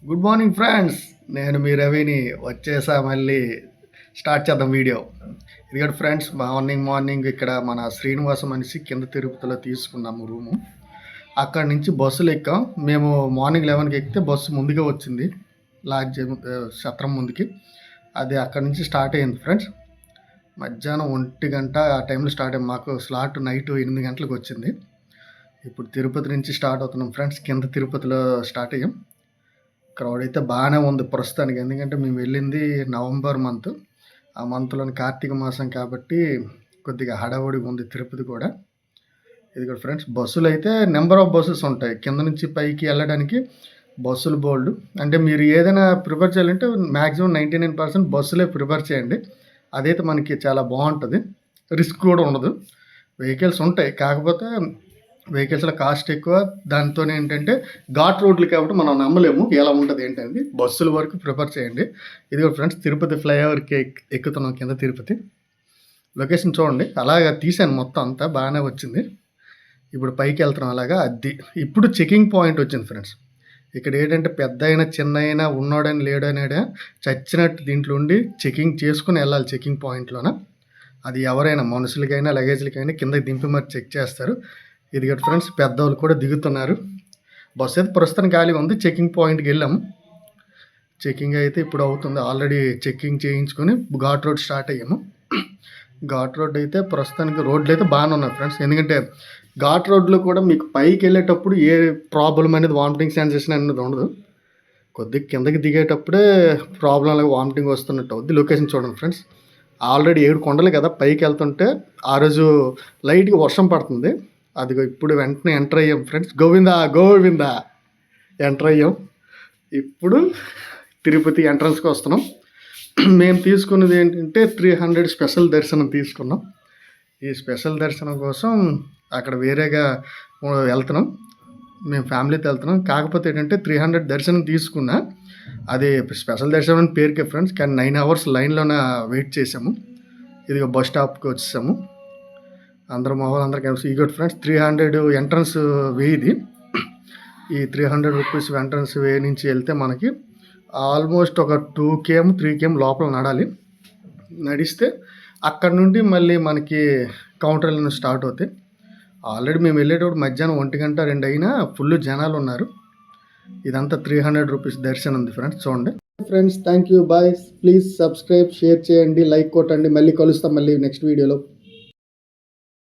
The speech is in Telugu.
Good morning friends. నేను మీ రవిని వచ్చేసా. మళ్ళీ స్టార్ట్ చేద్దాం వీడియో. ఇదిగోండి ఫ్రెండ్స్, మార్నింగ్ ఇక్కడ మన శ్రీనివాసం అనేసి కింద తిరుపతిలో తీసుకున్నాము రూము. అక్కడి నుంచి బస్సులు ఎక్కాం. మేము మార్నింగ్ 11కి ఎక్కితే బస్సు ముందుగా వచ్చింది, లాడ్జ్ సత్రం ముందుకి. అది అక్కడి నుంచి స్టార్ట్ అయ్యింది ఫ్రెండ్స్. మధ్యాహ్నం 1 గంట ఆ టైంలో స్టార్ట్ అయ్యింది. మాకు స్లాట్ నైట్ 8 గంటలకు వచ్చింది. ఇప్పుడు తిరుపతి నుంచి స్టార్ట్ అవుతున్నాం ఫ్రెండ్స్. కింద తిరుపతిలో స్టార్ట్ అయ్యాం. క్రౌడ్ అయితే బాగానే ఉంది ప్రస్తుతానికి, ఎందుకంటే మేము వెళ్ళింది నవంబర్ మంత్. ఆ మంత్లోని కార్తీక మాసం కాబట్టి కొద్దిగా హడావుడిగా ఉంది తిరుపతి కూడా. ఇది కూడా ఫ్రెండ్స్, బస్సులు అయితే నెంబర్ ఆఫ్ బస్సెస్ ఉంటాయి. కింద నుంచి పైకి వెళ్ళడానికి బస్సులు బోల్డ్. అంటే మీరు ఏదైనా ప్రిఫర్ చేయాలంటే మ్యాక్సిమం 99% బస్సులే ప్రిఫర్ చేయండి. అదైతే మనకి చాలా బాగుంటుంది, రిస్క్ కూడా ఉండదు. వెహికల్స్ ఉంటాయి, కాకపోతే వెహికల్స్లో కాస్ట్ ఎక్కువ. దాంతో ఏంటంటే ఘాట్ రోడ్లు కాబట్టి మనం నమ్మలేము ఎలా ఉంటుంది ఏంటంటే. బస్సుల వరకు ప్రిఫర్ చేయండి. ఇది కూడా ఫ్రెండ్స్, తిరుపతి ఫ్లైఓవర్కి ఎక్కుతున్నాం కింద తిరుపతి. లొకేషన్ చూడండి, అలాగా తీసాను, మొత్తం అంతా బాగానే వచ్చింది. ఇప్పుడు పైకి వెళ్తున్నాం అలాగా. అది ఇప్పుడు చెకింగ్ పాయింట్ వచ్చింది ఫ్రెండ్స్. ఇక్కడ ఏంటంటే పెద్ద అయినా చిన్న అయినా ఉన్నోడని లేడనేడా చచ్చినట్టు దీంట్లో ఉండి చెకింగ్ చేసుకుని వెళ్ళాలి. చెకింగ్ పాయింట్లోన అది ఎవరైనా మనుషులకైనా లగేజ్లకైనా కిందకి దింపి మరి చెక్ చేస్తారు. ఇది కదా ఫ్రెండ్స్, పెద్దవాళ్ళు కూడా దిగుతున్నారు. బస్సు అయితే ప్రస్తుతం ఖాళీగా ఉంది. చెకింగ్ పాయింట్కి వెళ్ళాము. చెకింగ్ అయితే ఇప్పుడు అవుతుంది. ఆల్రెడీ చెకింగ్ చేయించుకొని ఘాట్ రోడ్ స్టార్ట్ అయ్యాము. ఘాట్ రోడ్ అయితే ప్రస్తుతానికి రోడ్లు అయితే బాగానే ఉన్నాయి ఫ్రెండ్స్. ఎందుకంటే ఘాట్ రోడ్లో కూడా మీకు పైకి వెళ్ళేటప్పుడు ఏ ప్రాబ్లం అనేది వామిటింగ్ సెన్సేషన్ అనేది ఉండదు. కొద్దిగా కిందకి దిగేటప్పుడే ప్రాబ్లం అలాగే వామిటింగ్ వస్తున్నట్టు అవుద్ది. లొకేషన్ చూడండి ఫ్రెండ్స్, ఆల్రెడీ 7 కొండలు కదా పైకి వెళ్తుంటే. ఆ రోజు లైట్గా వర్షం పడుతుంది. అదిగో ఇప్పుడు వెంటనే ఎంటర్ అయ్యాం ఫ్రెండ్స్. గోవిందా ఎంటర్ అయ్యాం. ఇప్పుడు తిరుపతి ఎంట్రన్స్కి వస్తున్నాం. మేము తీసుకున్నది ఏంటంటే 300 స్పెషల్ దర్శనం తీసుకున్నాం. ఈ స్పెషల్ దర్శనం కోసం అక్కడ వేరేగా వెళ్తున్నాం. మేము ఫ్యామిలీతో వెళ్తున్నాం. కాకపోతే ఏంటంటే 300 దర్శనం తీసుకున్నా, అది స్పెషల్ దర్శనం అని పేరుకే ఫ్రెండ్స్. కానీ 9 hours లైన్లోనే వెయిట్ చేసాము. ఇదిగో బస్ స్టాప్కి వచ్చేసాము. అందరూ అందరూ కలిసి. ఈ గుడ్ ఫ్రెండ్స్, 300 ఎంట్రన్స్ వేది. ఈ 300 రూపీస్ ఎంట్రన్స్ వే నుంచి వెళ్తే మనకి ఆల్మోస్ట్ ఒక 2 km 3 km లోపల నడిస్తే అక్కడ నుండి మళ్ళీ మనకి కౌంటర్లను స్టార్ట్ అవుతాయి. ఆల్రెడీ మేము వెళ్ళేటప్పుడు మధ్యాహ్నం 1 గంట 2 అయినా ఫుల్ జనాలు ఉన్నారు. ఇదంతా 300 రూపీస్ దర్శనం ఉంది ఫ్రెండ్స్. చూడండి friends, thank you, bye. Please subscribe, share చేయండి, లైక్ కొట్టండి. మళ్ళీ కలుస్తాం మళ్ళీ నెక్స్ట్ వీడియోలో.